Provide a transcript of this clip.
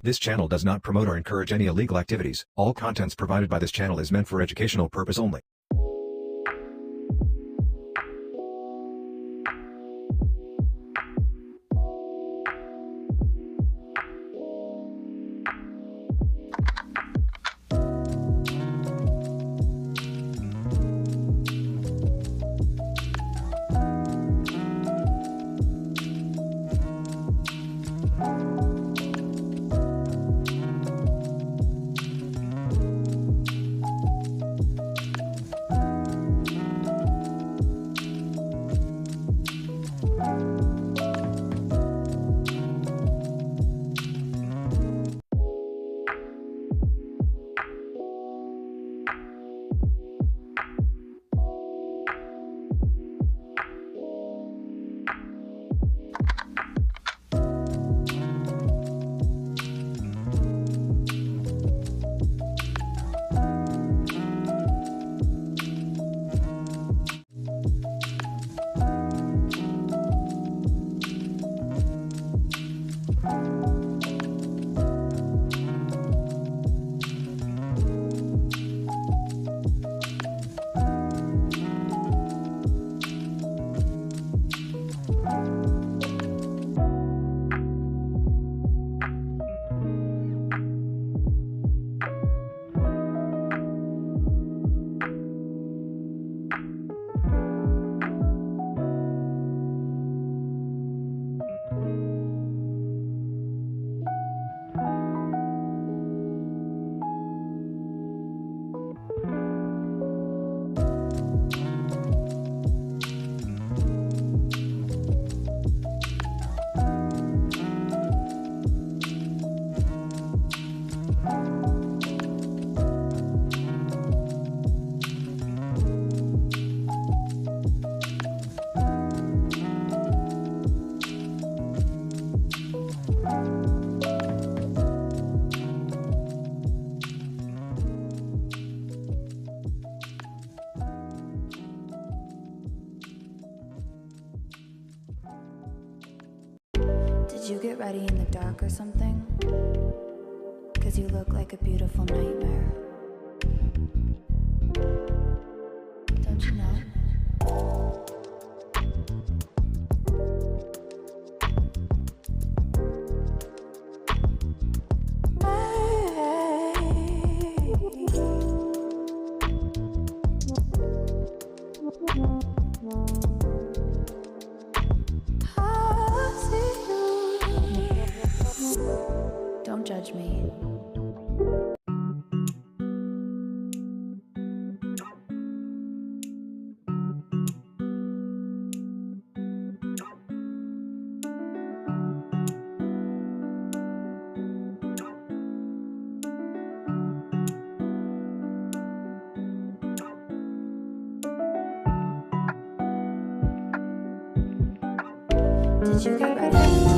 This channel does not promote or encourage any illegal activities. All contents provided by this channel is meant for educational purpose only. Did you get ready in the dark or something? 'Cause you look like a beautiful nightmare. Don't you know? Don't judge me. Did you get ready?